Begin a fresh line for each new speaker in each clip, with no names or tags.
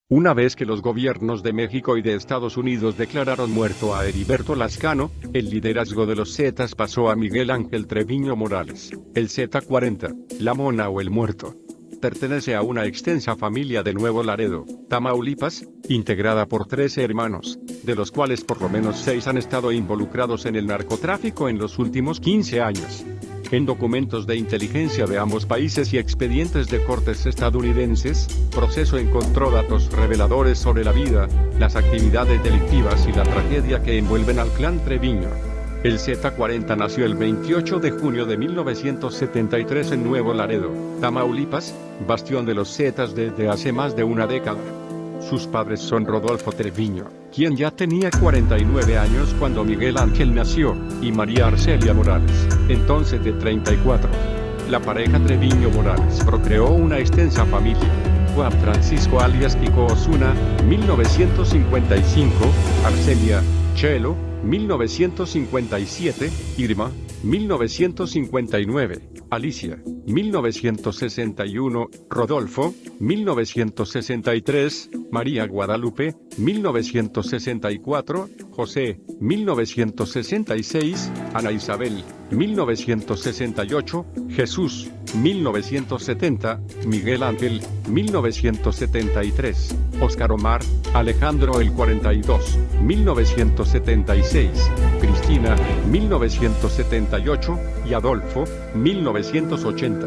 Una vez que los gobiernos de México y de Estados Unidos declararon muerto a Heriberto Lascano, el liderazgo de los Zetas pasó a Miguel Ángel Treviño Morales. El Z40, la Mona o el Muerto, pertenece a una extensa familia de Nuevo Laredo, Tamaulipas, integrada por 13 hermanos, de los cuales por lo menos 6 han estado involucrados en el narcotráfico en los últimos 15 años. En documentos de inteligencia de ambos países y expedientes de cortes estadounidenses, Proceso encontró datos reveladores sobre la vida, las actividades delictivas y la tragedia que envuelven al clan Treviño. El Z40 nació el 28 de junio de 1973 en Nuevo Laredo, Tamaulipas, bastión de los Zetas desde hace más de una década. Sus padres son Rodolfo Treviño, quien ya tenía 49 años cuando Miguel Ángel nació, y María Arcelia Morales, entonces de 34. La pareja Treviño Morales procreó una extensa familia. Juan Francisco alias Kiko Osuna, 1955, Arcelia, Chelo, 1957, Irma, 1959, Alicia, 1961, Rodolfo, 1963, María Guadalupe, 1964, José, 1966, Ana Isabel, 1968, Jesús, 1970, Miguel Ángel, 1973, Óscar Omar, Alejandro el 42, 1976, Cristina, 1978, y Adolfo, 1980.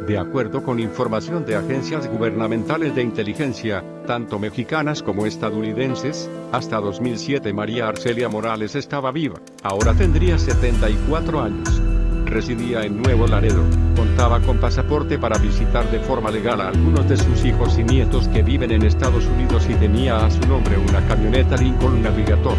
De acuerdo con información de agencias gubernamentales de inteligencia, tanto mexicanas como estadounidenses, hasta 2007 María Arcelia Morales estaba viva, ahora tendría 74 años. Residía en Nuevo Laredo, contaba con pasaporte para visitar de forma legal a algunos de sus hijos y nietos que viven en Estados Unidos y tenía a su nombre una camioneta Lincoln Navigator.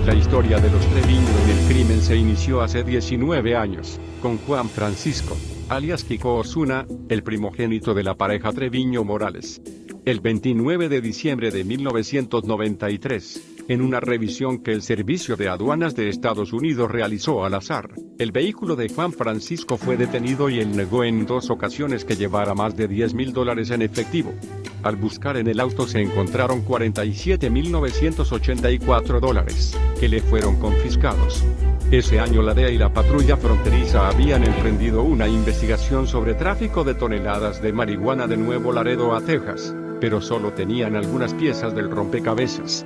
La historia de los Treviño en el crimen se inició hace 19 años, con Juan Francisco, alias Kiko Osuna, el primogénito de la pareja Treviño Morales. El 29 de diciembre de 1993, en una revisión que el Servicio de Aduanas de Estados Unidos realizó al azar, el vehículo de Juan Francisco fue detenido y él negó en 2 ocasiones que llevara más de $10,000 en efectivo. Al buscar en el auto se encontraron $47,984, que le fueron confiscados. Ese año la DEA y la patrulla fronteriza habían emprendido una investigación sobre tráfico de toneladas de marihuana de Nuevo Laredo a Texas, pero solo tenían algunas piezas del rompecabezas.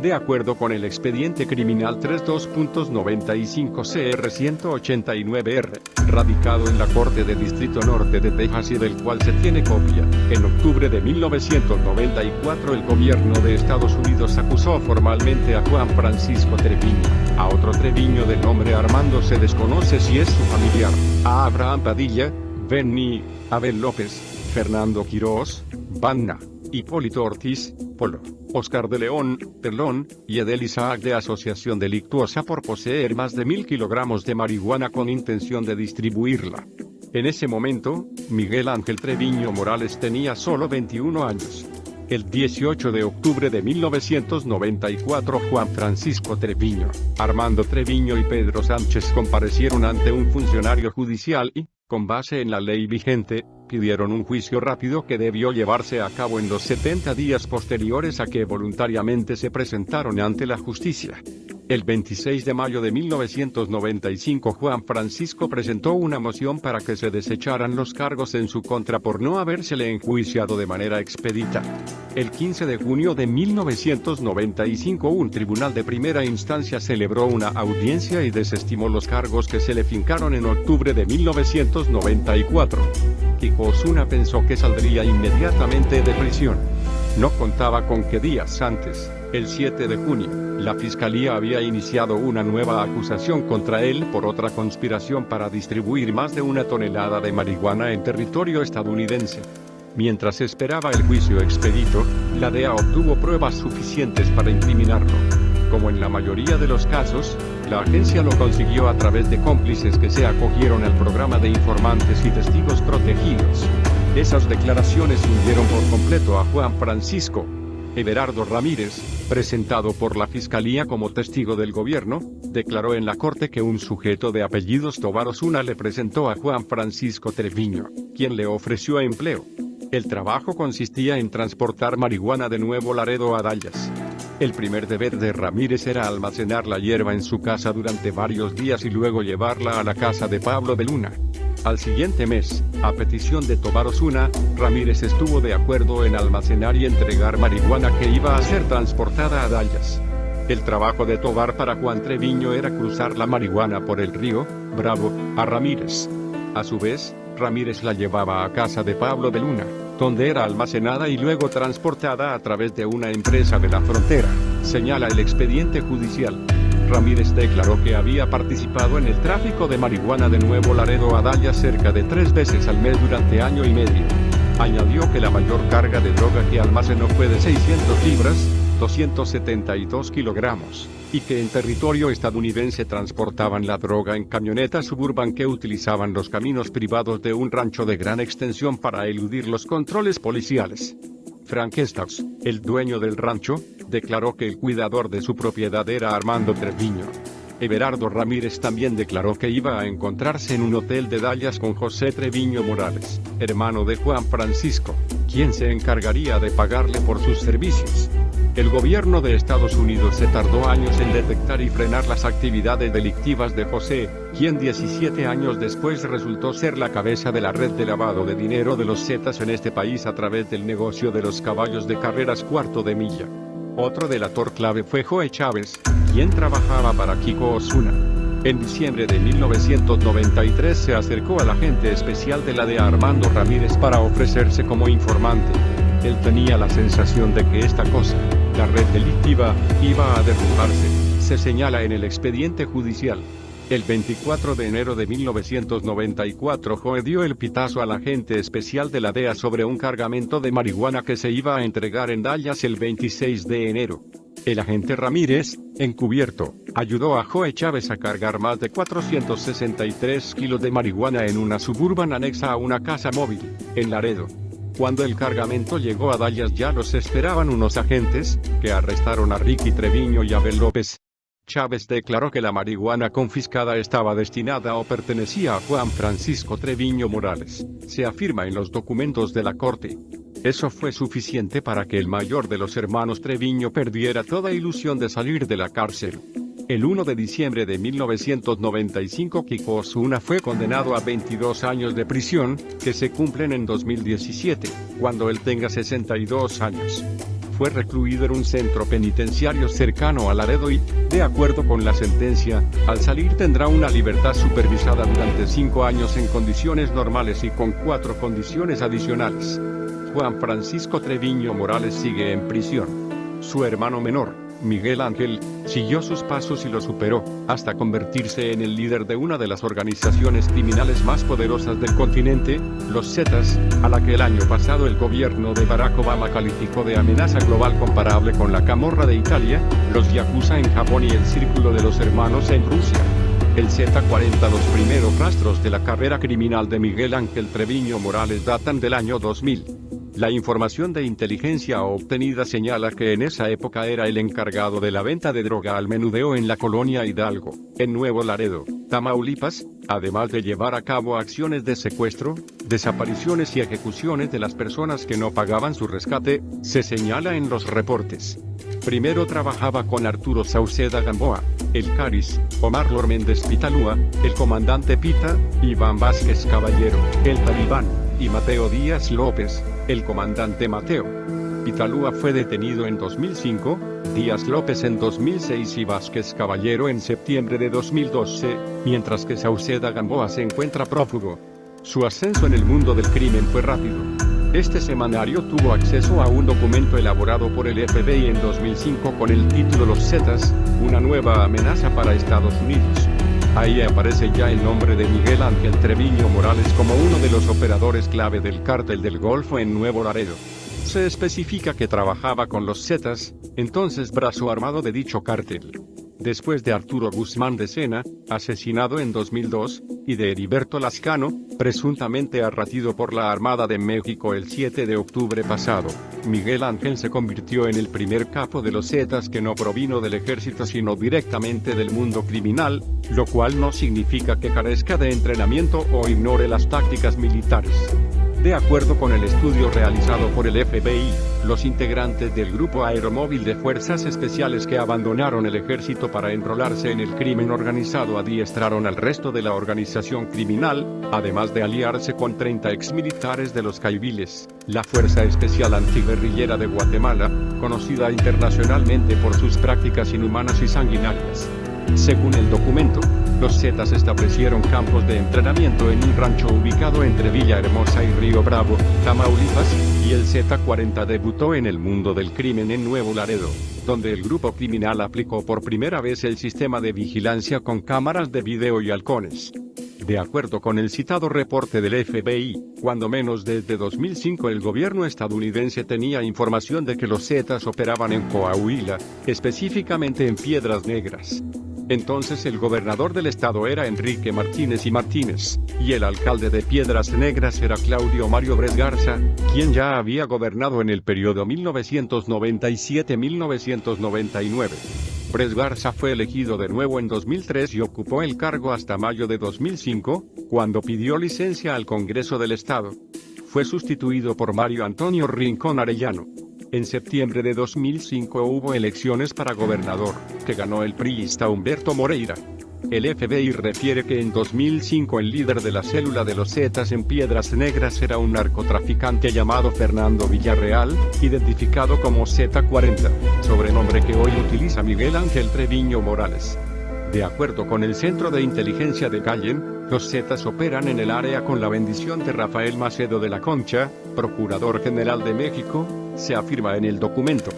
De acuerdo con el expediente criminal 32.95 CR 189R, radicado en la Corte de Distrito Norte de Texas y del cual se tiene copia, en octubre de 1994 el gobierno de Estados Unidos acusó formalmente a Juan Francisco Treviño, a otro Treviño de nombre Armando se desconoce si es su familiar, a Abraham Padilla, Benny, Abel López, Fernando Quirós, Vanna, Hipólito Ortiz, Polo, Oscar de León, Perlón, y Edel Isaac de asociación delictuosa por poseer más de 1,000 kilogramos de marihuana con intención de distribuirla. En ese momento, Miguel Ángel Treviño Morales tenía solo 21 años. El 18 de octubre de 1994 Juan Francisco Treviño, Armando Treviño y Pedro Sánchez comparecieron ante un funcionario judicial y, con base en la ley vigente, pidieron un juicio rápido que debió llevarse a cabo en los 70 días posteriores a que voluntariamente se presentaron ante la justicia. El 26 de mayo de 1995 Juan Francisco presentó una moción para que se desecharan los cargos en su contra por no habérsele enjuiciado de manera expedita. El 15 de junio de 1995 un tribunal de primera instancia celebró una audiencia y desestimó los cargos que se le fincaron en octubre de 1994. Kiko Osuna pensó que saldría inmediatamente de prisión. No contaba con que días antes, el 7 de junio, la Fiscalía había iniciado una nueva acusación contra él por otra conspiración para distribuir más de 1 tonelada de marihuana en territorio estadounidense. Mientras esperaba el juicio expedito, la DEA obtuvo pruebas suficientes para incriminarlo. Como en la mayoría de los casos, la agencia lo consiguió a través de cómplices que se acogieron al programa de informantes y testigos protegidos. Esas declaraciones hundieron por completo a Juan Francisco. Everardo Ramírez, presentado por la Fiscalía como testigo del gobierno, declaró en la corte que un sujeto de apellidos Tobar Osuna le presentó a Juan Francisco Treviño, quien le ofreció empleo. El trabajo consistía en transportar marihuana de Nuevo Laredo a Dallas. El primer deber de Ramírez era almacenar la hierba en su casa durante varios días y luego llevarla a la casa de Pablo de Luna. Al siguiente mes, a petición de Tobar Osuna, Ramírez estuvo de acuerdo en almacenar y entregar marihuana que iba a ser transportada a Dallas. El trabajo de Tobar para Juan Treviño era cruzar la marihuana por el río Bravo a Ramírez. A su vez, Ramírez la llevaba a casa de Pablo de Luna, donde era almacenada y luego transportada a través de una empresa de la frontera, señala el expediente judicial. Ramírez declaró que había participado en el tráfico de marihuana de Nuevo Laredo a Dallas cerca de 3 veces al mes durante año y medio. Añadió que la mayor carga de droga que almacenó fue de 600 libras, 272 kilogramos, y que en territorio estadounidense transportaban la droga en camionetas suburban que utilizaban los caminos privados de un rancho de gran extensión para eludir los controles policiales. Frank Staux, el dueño del rancho, declaró que el cuidador de su propiedad era Armando Treviño. Everardo Ramírez también declaró que iba a encontrarse en un hotel de Dallas con José Treviño Morales, hermano de Juan Francisco, quien se encargaría de pagarle por sus servicios. El gobierno de Estados Unidos se tardó años en detectar y frenar las actividades delictivas de José, quien 17 años después resultó ser la cabeza de la red de lavado de dinero de los Zetas en este país a través del negocio de los caballos de carreras cuarto de milla. Otro delator clave fue Joe Chávez, quien trabajaba para Kiko Osuna. En diciembre de 1993 se acercó al agente especial de la DEA Armando Ramírez para ofrecerse como informante. Él tenía la sensación de que esta cosa, la red delictiva, iba a derrumbarse, se señala en el expediente judicial. El 24 de enero de 1994 Joe dio el pitazo al agente especial de la DEA sobre un cargamento de marihuana que se iba a entregar en Dallas el 26 de enero. El agente Ramírez, encubierto, ayudó a Joe Chávez a cargar más de 463 kilos de marihuana en una suburban anexa a una casa móvil, en Laredo. Cuando el cargamento llegó a Dallas ya los esperaban unos agentes, que arrestaron a Ricky Treviño y Abel López. Chávez declaró que la marihuana confiscada estaba destinada o pertenecía a Juan Francisco Treviño Morales, se afirma en los documentos de la corte. Eso fue suficiente para que el mayor de los hermanos Treviño perdiera toda ilusión de salir de la cárcel. El 1 de diciembre de 1995 Kiko Osuna fue condenado a 22 años de prisión, que se cumplen en 2017, cuando él tenga 62 años. Fue recluido en un centro penitenciario cercano a Laredo y, de acuerdo con la sentencia, al salir tendrá una libertad supervisada durante 5 años en condiciones normales y con 4 condiciones adicionales. Juan Francisco Treviño Morales sigue en prisión. Su hermano menor, Miguel Ángel, siguió sus pasos y lo superó, hasta convertirse en el líder de una de las organizaciones criminales más poderosas del continente, los Zetas, a la que el año pasado el gobierno de Barack Obama calificó de amenaza global comparable con la Camorra de Italia, los Yakuza en Japón y el Círculo de los Hermanos en Rusia. El Z40. Los primeros rastros de la carrera criminal de Miguel Ángel Treviño Morales datan del año 2000. La información de inteligencia obtenida señala que en esa época era el encargado de la venta de droga al menudeo en la colonia Hidalgo, en Nuevo Laredo, Tamaulipas, además de llevar a cabo acciones de secuestro, desapariciones y ejecuciones de las personas que no pagaban su rescate, se señala en los reportes. Primero trabajaba con Arturo Sauceda Gamboa, el Caris, Omar Lor Méndez Pitalúa, el comandante Pita, Iván Vázquez Caballero, el Talibán, y Mateo Díaz López, el comandante Mateo. Pitalúa fue detenido en 2005, Díaz López en 2006 y Vázquez Caballero en septiembre de 2012, mientras que Sauceda Gamboa se encuentra prófugo. Su ascenso en el mundo del crimen fue rápido. Este semanario tuvo acceso a un documento elaborado por el FBI en 2005 con el título Los Zetas, una nueva amenaza para Estados Unidos. Ahí aparece ya el nombre de Miguel Ángel Treviño Morales como uno de los operadores clave del Cártel del Golfo en Nuevo Laredo. Se especifica que trabajaba con los Zetas, entonces brazo armado de dicho cártel. Después de Arturo Guzmán de Sena, asesinado en 2002, y de Heriberto Lascano, presuntamente arratido por la Armada de México el 7 de octubre pasado, Miguel Ángel se convirtió en el primer capo de los Zetas que no provino del ejército sino directamente del mundo criminal, lo cual no significa que carezca de entrenamiento o ignore las tácticas militares. De acuerdo con el estudio realizado por el FBI, los integrantes del Grupo Aeromóvil de Fuerzas Especiales que abandonaron el ejército para enrolarse en el crimen organizado adiestraron al resto de la organización criminal, además de aliarse con 30 exmilitares de los Caiviles, la Fuerza Especial Antiguerrillera de Guatemala, conocida internacionalmente por sus prácticas inhumanas y sanguinarias. Según el documento, los Zetas establecieron campos de entrenamiento en un rancho ubicado entre Villahermosa y Río Bravo, Tamaulipas, y el Z-40 debutó en el mundo del crimen en Nuevo Laredo, donde el grupo criminal aplicó por primera vez el sistema de vigilancia con cámaras de video y halcones. De acuerdo con el citado reporte del FBI, cuando menos desde 2005 el gobierno estadounidense tenía información de que los Zetas operaban en Coahuila, específicamente en Piedras Negras. Entonces el gobernador del estado era Enrique Martínez y Martínez, y el alcalde de Piedras Negras era Claudio Mario Bres Garza, quien ya había gobernado en el periodo 1997-1999. Bres Garza fue elegido de nuevo en 2003 y ocupó el cargo hasta mayo de 2005, cuando pidió licencia al Congreso del Estado. Fue sustituido por Mario Antonio Rincón Arellano. En septiembre de 2005 hubo elecciones para gobernador, que ganó el priista Humberto Moreira. El FBI refiere que en 2005 el líder de la célula de los Zetas en Piedras Negras era un narcotraficante llamado Fernando Villarreal, identificado como Z-40, sobrenombre que hoy utiliza Miguel Ángel Treviño Morales. De acuerdo con el Centro de Inteligencia de Cayenne, los Zetas operan en el área con la bendición de Rafael Macedo de la Concha, Procurador General de México, se afirma en el documento.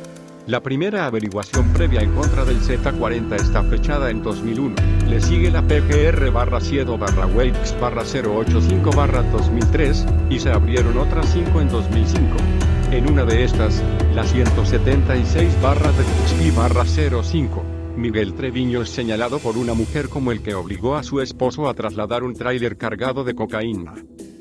La primera averiguación previa en contra del Z-40 está fechada en 2001, le sigue la PGR-7/Weix/085/2003, y se abrieron otras 5 en 2005. En una de estas, la 176/DXP/05. Miguel Treviño es señalado por una mujer como el que obligó a su esposo a trasladar un tráiler cargado de cocaína.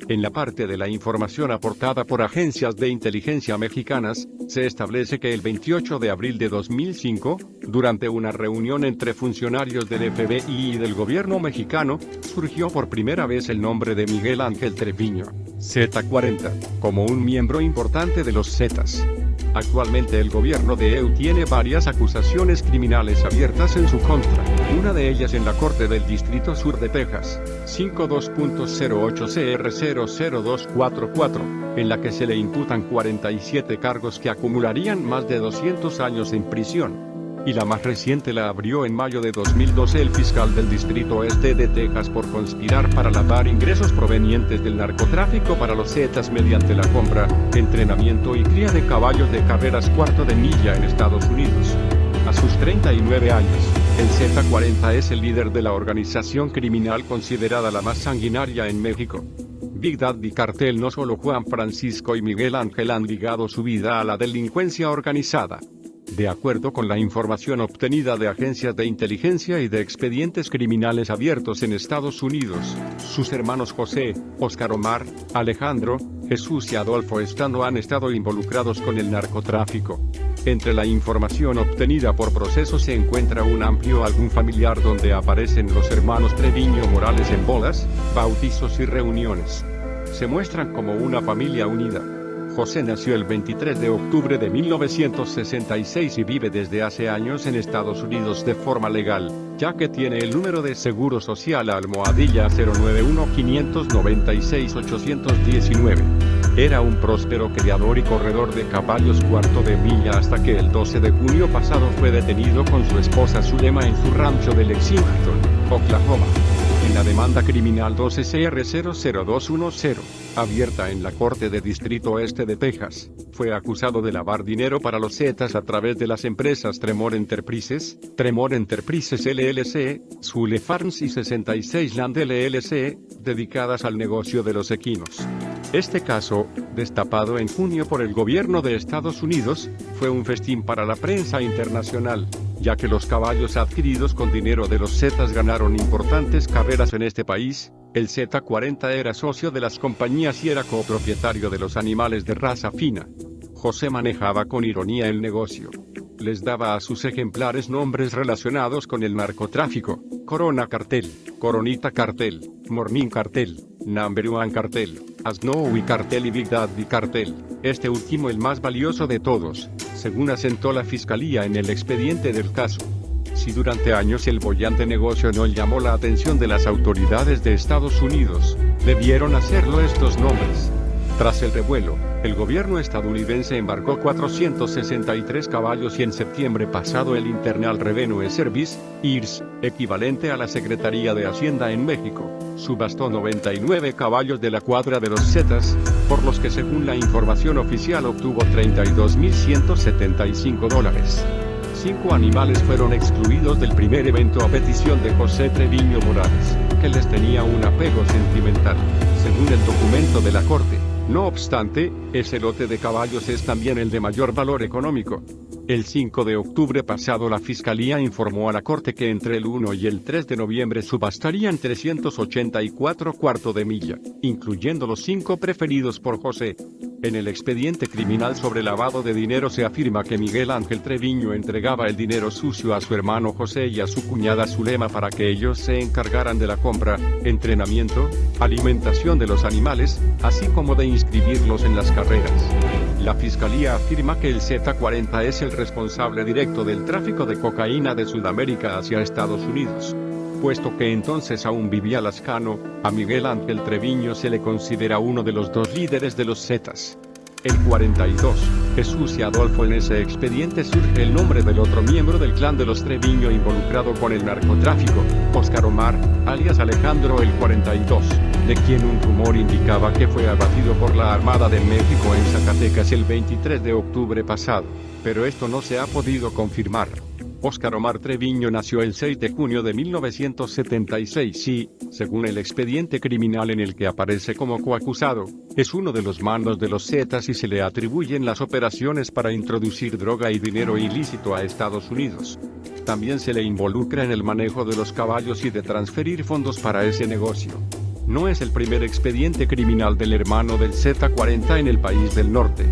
En la parte de la información aportada por agencias de inteligencia mexicanas, se establece que el 28 de abril de 2005, durante una reunión entre funcionarios del FBI y del gobierno mexicano, surgió por primera vez el nombre de Miguel Ángel Treviño, Z-40, como un miembro importante de los Zetas. Actualmente el gobierno de EU tiene varias acusaciones criminales abiertas en su contra, una de ellas en la Corte del Distrito Sur de Texas, 52.08 CR00244, en la que se le imputan 47 cargos que acumularían más de 200 años en prisión. Y la más reciente la abrió en mayo de 2012 el fiscal del Distrito Este de Texas por conspirar para lavar ingresos provenientes del narcotráfico para los Zetas mediante la compra, entrenamiento y cría de caballos de carreras cuarto de milla en Estados Unidos. A sus 39 años, el Z-40 es el líder de la organización criminal considerada la más sanguinaria en México. Big Daddy Cartel. No solo Juan Francisco y Miguel Ángel han ligado su vida a la delincuencia organizada. De acuerdo con la información obtenida de agencias de inteligencia y de expedientes criminales abiertos en Estados Unidos, sus hermanos José, Óscar Omar, Alejandro, Jesús y Adolfo Estano han estado involucrados con el narcotráfico. Entre la información obtenida por Proceso se encuentra un amplio álbum familiar donde aparecen los hermanos Treviño Morales en bodas, bautizos y reuniones. Se muestran como una familia unida. José nació el 23 de octubre de 1966 y vive desde hace años en Estados Unidos de forma legal, ya que tiene el número de seguro social almohadilla 091-596-819. Era un próspero criador y corredor de caballos cuarto de milla hasta que el 12 de junio pasado fue detenido con su esposa Zulema en su rancho de Lexington, Oklahoma. En la demanda criminal 12 CR00210, abierta en la Corte de Distrito Este de Texas, fue acusado de lavar dinero para los Zetas a través de las empresas Tremor Enterprises LLC, Zule Farms y 66 Land LLC, dedicadas al negocio de los equinos. Este caso, destapado en junio por el gobierno de Estados Unidos, fue un festín para la prensa internacional, ya que los caballos adquiridos con dinero de los Zetas ganaron importantes carreras en este país. El Z-40 era socio de las compañías y era copropietario de los animales de raza fina. José manejaba con ironía el negocio. Les daba a sus ejemplares nombres relacionados con el narcotráfico: Corona Cartel, Coronita Cartel, Morning Cartel, Number One Cartel. Snow Cartel y Big Daddy Cartel, este último el más valioso de todos, según asentó la fiscalía en el expediente del caso. Si durante años el boyante negocio no llamó la atención de las autoridades de Estados Unidos, debieron hacerlo estos nombres. Tras el revuelo, el gobierno estadounidense embarcó 463 caballos y en septiembre pasado el Internal Revenue Service, IRS, equivalente a la Secretaría de Hacienda en México, subastó 99 caballos de la cuadra de los Zetas, por los que según la información oficial obtuvo $32.175. 5 animales fueron excluidos del primer evento a petición de José Treviño Morales, que les tenía un apego sentimental, según el documento de la corte. No obstante, ese lote de caballos es también el de mayor valor económico. El 5 de octubre pasado la Fiscalía informó a la Corte que entre el 1 y el 3 de noviembre subastarían 384 cuarto de milla, incluyendo los 5 preferidos por José. En el expediente criminal sobre lavado de dinero se afirma que Miguel Ángel Treviño entregaba el dinero sucio a su hermano José y a su cuñada Zulema para que ellos se encargaran de la compra, entrenamiento, alimentación de los animales, así como de inscribirlos en las carreras. La Fiscalía afirma que el Z40 es el responsable directo del tráfico de cocaína de Sudamérica hacia Estados Unidos. Puesto que entonces aún vivía Lascano, a Miguel Ángel Treviño se le considera uno de los 2 líderes de los Zetas. El 42, Jesús y Adolfo. En ese expediente surge el nombre del otro miembro del clan de los Treviño involucrado con el narcotráfico, Óscar Omar, alias Alejandro el 42, de quien un rumor indicaba que fue abatido por la Armada de México en Zacatecas el 23 de octubre pasado, pero esto no se ha podido confirmar. Óscar Omar Treviño nació el 6 de junio de 1976 y, según el expediente criminal en el que aparece como coacusado, es uno de los mandos de los Zetas y se le atribuyen las operaciones para introducir droga y dinero ilícito a Estados Unidos. También se le involucra en el manejo de los caballos y de transferir fondos para ese negocio. No es el primer expediente criminal del hermano del Z40 en el país del norte.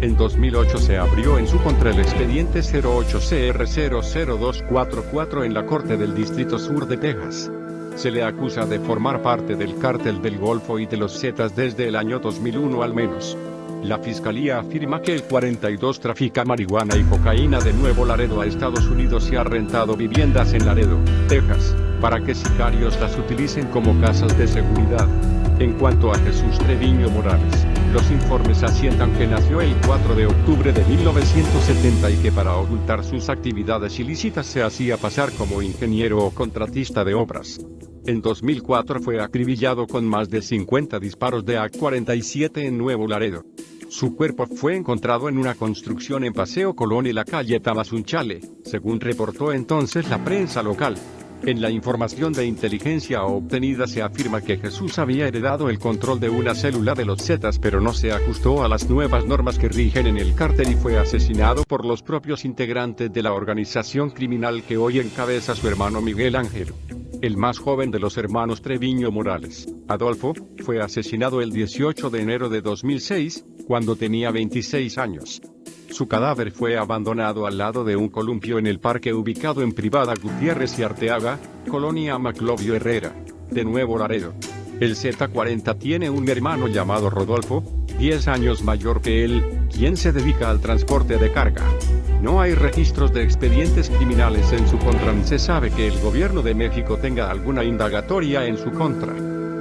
En 2008 se abrió en su contra el expediente 08CR00244 en la Corte del Distrito Sur de Texas. Se le acusa de formar parte del Cártel del Golfo y de los Zetas desde el año 2001 al menos. La Fiscalía afirma que el 42 trafica marihuana y cocaína de Nuevo Laredo a Estados Unidos y ha rentado viviendas en Laredo, Texas, para que sicarios las utilicen como casas de seguridad. En cuanto a Jesús Treviño Morales, los informes asientan que nació el 4 de octubre de 1970 y que para ocultar sus actividades ilícitas se hacía pasar como ingeniero o contratista de obras. En 2004 fue acribillado con más de 50 disparos de AK-47 en Nuevo Laredo. Su cuerpo fue encontrado en una construcción en Paseo Colón y la calle Tamazunchale, según reportó entonces la prensa local. En la información de inteligencia obtenida se afirma que Jesús había heredado el control de una célula de los Zetas pero no se ajustó a las nuevas normas que rigen en el cártel y fue asesinado por los propios integrantes de la organización criminal que hoy encabeza su hermano Miguel Ángel. El más joven de los hermanos Treviño Morales, Adolfo, fue asesinado el 18 de enero de 2006, cuando tenía 26 años. Su cadáver fue abandonado al lado de un columpio en el parque ubicado en Privada Gutiérrez y Arteaga, Colonia Maclovio Herrera, de Nuevo Laredo. El Z40 tiene un hermano llamado Rodolfo, 10 años mayor que él, quien se dedica al transporte de carga. No hay registros de expedientes criminales en su contra ni se sabe que el gobierno de México tenga alguna indagatoria en su contra.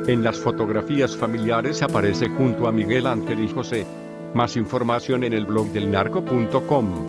En las fotografías familiares aparece junto a Miguel Ángel y José. Más información en el blog del narco.com.